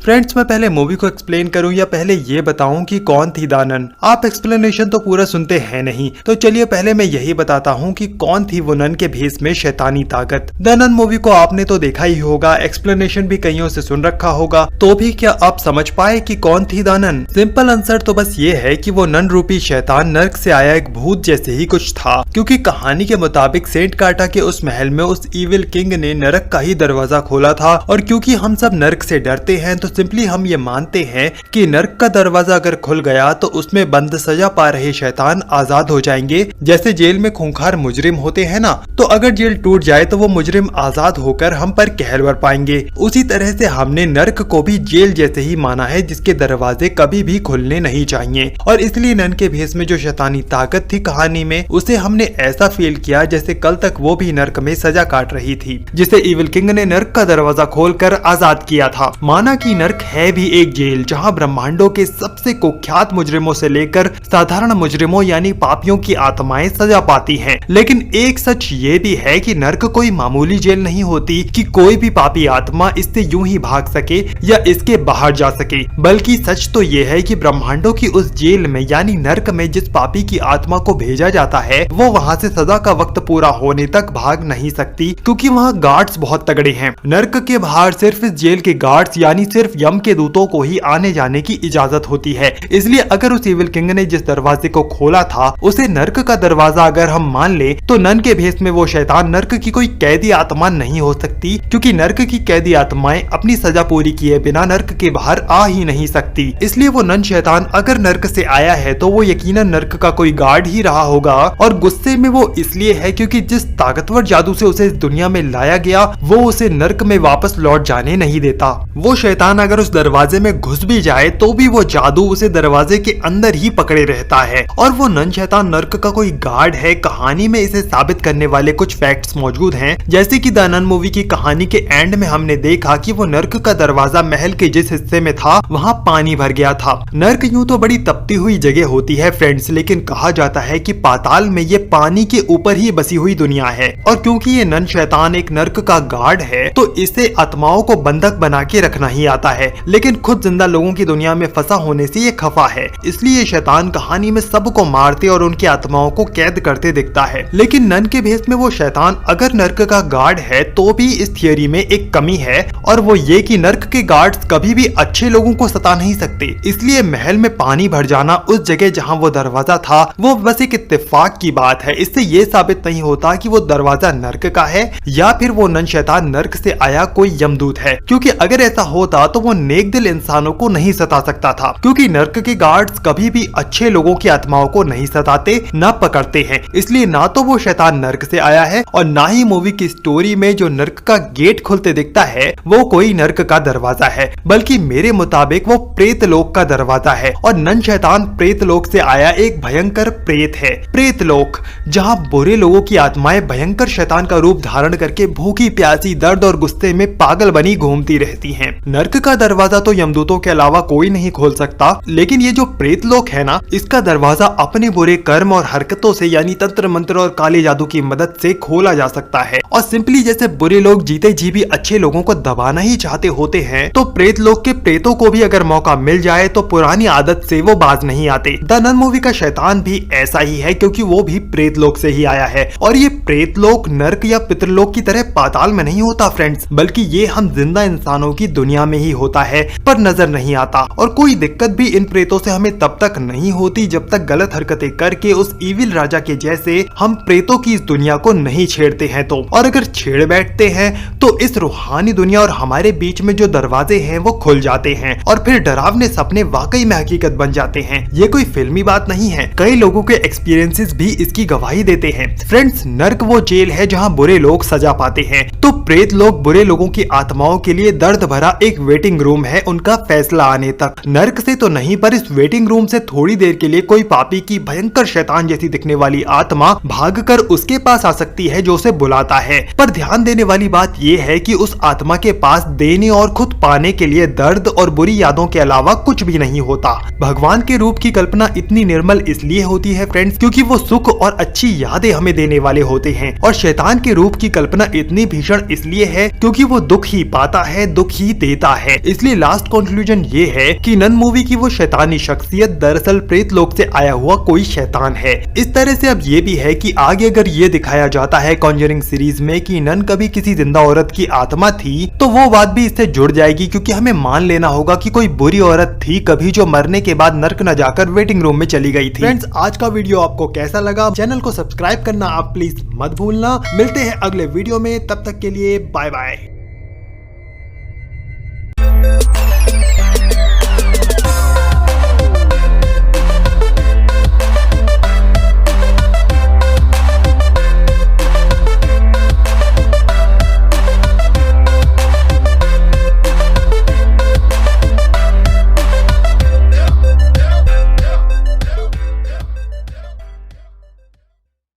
Friends, मैं पहले movie को एक्सप्लेन करूं या पहले ये बताऊं कि कौन थी दानन। आप एक्सप्लेनेशन तो पूरा सुनते हैं नहीं, तो चलिए पहले मैं यही बताता हूं कि कौन थी वो नन के भेष में शैतानी ताकत। दानन मूवी को आपने तो देखा ही होगा, एक्सप्लेनेशन भी कईयों से सुन रखा होगा, तो भी क्या आप समझ पाए कि कौन थी दानन? सिंपल आंसर तो बस ये है कि वो नन रूपी शैतान नर्क से आया एक भूत जैसे ही कुछ था, क्योंकि कहानी के मुताबिक सेंट काटा के उस महल में उस इविल किंग ने नरक का ही दरवाजा खोला था। और क्योंकि हम सब नर्क से डरते हैं तो सिंपली हम ये मानते हैं कि नर्क का दरवाजा अगर खुल गया तो उसमें बंद सजा पा रहे शैतान आजाद हो जाएंगे। जैसे जेल में खूंखार मुजरिम होते हैं ना, तो अगर जेल टूट जाए तो वो मुजरिम आजाद होकर हम पर कहर बर पाएंगे। उसी तरह से हमने नर्क को भी जेल जैसे ही माना है, जिसके दरवाजे कभी भी खुलने नहीं चाहिए। और इसलिए नन के भेष में जो शैतानी ताकत थी कहानी में, उसे हमने ऐसा फील किया जैसे कल तक वो भी नर्क में सजा काट रही थी, जिसे इविल किंग ने नर्क का दरवाजा खोलकर आजाद किया था। माना कि नर्क है भी एक जेल जहां ब्रह्मांडों के सबसे कुख्यात मुजरिमों से लेकर साधारण मुजरिमों यानी पापियों की आत्माएं सजा पाती हैं। लेकिन एक सच ये भी है कि नर्क कोई मामूली जेल नहीं होती कि कोई भी पापी आत्मा इससे यूं ही भाग सके या इसके बाहर जा सके, बल्कि सच तो ये है कि ब्रह्मांडों की उस जेल में यानी नर्क में जिस पापी की आत्मा को भेजा जाता है वो वहाँ से सजा का वक्त पूरा होने तक भाग नहीं सकती, क्योंकि वहाँ गार्ड्स बहुत तगड़े हैं। नर्क के बाहर सिर्फ इस जेल के गार्ड्स यानी सिर्फ यम के दूतों को ही आने जाने की इजाजत होती है। इसलिए अगर उस इविल किंग ने जिस दरवाजे को खोला था उसे नर्क का दरवाजा अगर हम मान ले, तो नन के भेष में वो शैतान नर्क की कोई कैदी आत्मा नहीं हो सकती, क्योंकि नर्क की कैदी आत्माएं अपनी सजा पूरी किए बिना नर्क के बाहर आ ही नहीं सकती। इसलिए वो नन शैतान अगर नर्क से आया है तो वो यकीनन नर्क का कोई गार्ड ही रहा होगा। और गुस्से में वो इसलिए है क्योंकि जिस ताकतवर जादू से उसे इस दुनिया में लाया गया वो उसे नर्क में वापस लौट जाने नहीं देता। वो शैतान अगर उस दरवाजे में घुस भी जाए तो भी वो जादू उसे दरवाजे के अंदर ही पकड़े रहता है। और वो नन शैतान नर्क का कोई गार्ड है, कहानी में इसे साबित करने वाले कुछ फैक्ट्स मौजूद हैं। जैसे कि द नन मूवी की कहानी के एंड में हमने देखा कि वो नर्क का दरवाजा महल के जिस हिस्से में था वहाँ पानी भर गया था। नर्क यूं तो बड़ी तपती हुई जगह होती है फ्रेंड्स, लेकिन कहा जाता है कि पाताल में ये पानी के ऊपर ही बसी हुई दुनिया है। और क्योंकि ये नन शैतान एक नर्क का गार्ड है तो इसे आत्माओं को बंधक बना के रखना ही आता है, लेकिन खुद जिंदा लोगों की दुनिया में फंसा होने से ये खफा है। इसलिए शैतान कहानी में सबको मारते और उनकी आत्माओं को कैद करते दिखता है। लेकिन नन के भेष में वो शैतान अगर नर्क का गार्ड है तो भी इस थियोरी में एक कमी है, और वो ये कि नर्क के गार्ड्स कभी भी अच्छे लोगों को सता नहीं सकते। इसलिए महल में पानी भर जाना उस जगह जहाँ वो दरवाजा था वो बस एक इत्तेफाक की बात है। इससे ये साबित नहीं होता कि वो दरवाजा नर्क का है या फिर वो नन शैतान नर्क से आया कोई यमदूत है, क्योंकि अगर ऐसा होता तो वो नेक दिल इंसानों को नहीं सता सकता था, क्योंकि नर्क के गार्ड्स कभी भी अच्छे लोगों की आत्माओं को नहीं सताते न पकड़ते हैं। इसलिए ना तो वो शैतान नर्क से आया है और ना ही मूवी की स्टोरी में जो नर्क का गेट खुलते दिखता है वो कोई नर्क का दरवाजा है, बल्कि मेरे मुताबिक वो प्रेत लोक का दरवाजा है। और नन शैतान प्रेत लोक से आया एक भयंकर प्रेत है। प्रेत लोक जहाँ बुरे लोगों की आत्माएं भयंकर शैतान का रूप धारण करके भूखी प्यासी दर्द और गुस्से में पागल बनी घूमती रहती हैं। नर्क का दरवाजा तो यमदूतों के अलावा कोई नहीं खोल सकता, लेकिन ये जो प्रेत लोक है ना, इसका दरवाजा अपने बुरे कर्म और हरकतों से यानी तंत्र मंत्र और काले जादू की मदद से खोला जा सकता है। और सिंपली जैसे बुरे लोग जीते जी भी अच्छे लोगों को दबाना ही चाहते होते हैं, तो प्रेत लोक के प्रेतों को भी अगर मौका मिल जाए तो पुरानी आदत से वो बाज नहीं आते। द नन मूवी का शैतान भी ऐसा ही है, क्योंकि वो भी प्रेत लोक से ही आया है। और ये प्रेत लोक नर्क या पितरलोक की तरह पाताल में नहीं होता फ्रेंड्स, बल्कि ये हम जिंदा इंसानों की दुनिया में ही होता है, पर नजर नहीं आता। और कोई दिक्कत भी इन प्रेतों से हमें तब तक नहीं होती जब तक गलत हरकतें करके उस इविल राजा के जैसे हम प्रेतों की इस दुनिया को नहीं छेड़ते हैं तो। और अगर छेड़ बैठते हैं तो इस रूहानी दुनिया और हमारे बीच में जो दरवाजे हैं वो खुल जाते हैं और फिर डरावने सपने वाकई में हकीकत बन जाते हैं। ये कोई फिल्मी बात नहीं है, कई लोगों के एक्सपीरियंसेस भी इसकी गवाही देते हैं। फ्रेंड्स, नर्क वो जेल है जहाँ बुरे लोग सजा पाते हैं, तो प्रेत लोग बुरे लोगों की आत्माओं के लिए दर्द भरा एक वेटिंग रूम है उनका फैसला आने तक। नर्क से तो नहीं, पर इस वेटिंग रूम से थोड़ी देर के लिए कोई पापी की भयंकर शैतान जैसी दिखने वाली आत्मा भागकर उसके पास आ सकती है जो उसे बुलाता है। पर ध्यान देने वाली बात यह है कि उस आत्मा के पास देने और खुद पाने के लिए दर्द और बुरी यादों के अलावा कुछ भी नहीं होता। भगवान के रूप की कल्पना इतनी निर्मल इसलिए होती है फ्रेंड्स, क्योंकि वो सुख और अच्छी यादें हमें देने वाले होते हैं। और शैतान के रूप की कल्पना इतनी भीषण इसलिए है क्योंकि वो दुख ही पाता है, दुख ही देता है। है। इसलिए लास्ट कंक्लूजन ये है कि नन मूवी की वो शैतानी शख्सियत दरअसल प्रेत लोक से आया हुआ कोई शैतान है। इस तरह से अब ये भी है कि आगे अगर ये दिखाया जाता है कॉन्जरिंग सीरीज में कि नन कभी किसी जिंदा औरत की आत्मा थी तो वो बात भी इससे जुड़ जाएगी, क्योंकि हमें मान लेना होगा कि कोई बुरी औरत थी कभी जो मरने के बाद नर्क न जाकर वेटिंग रूम में चली गई थी। फ्रेंड्स, आज का वीडियो आपको कैसा लगा? चैनल को सब्सक्राइब करना आप प्लीज मत भूलना। मिलते हैं अगले वीडियो में, तब तक के लिए बाय बाय।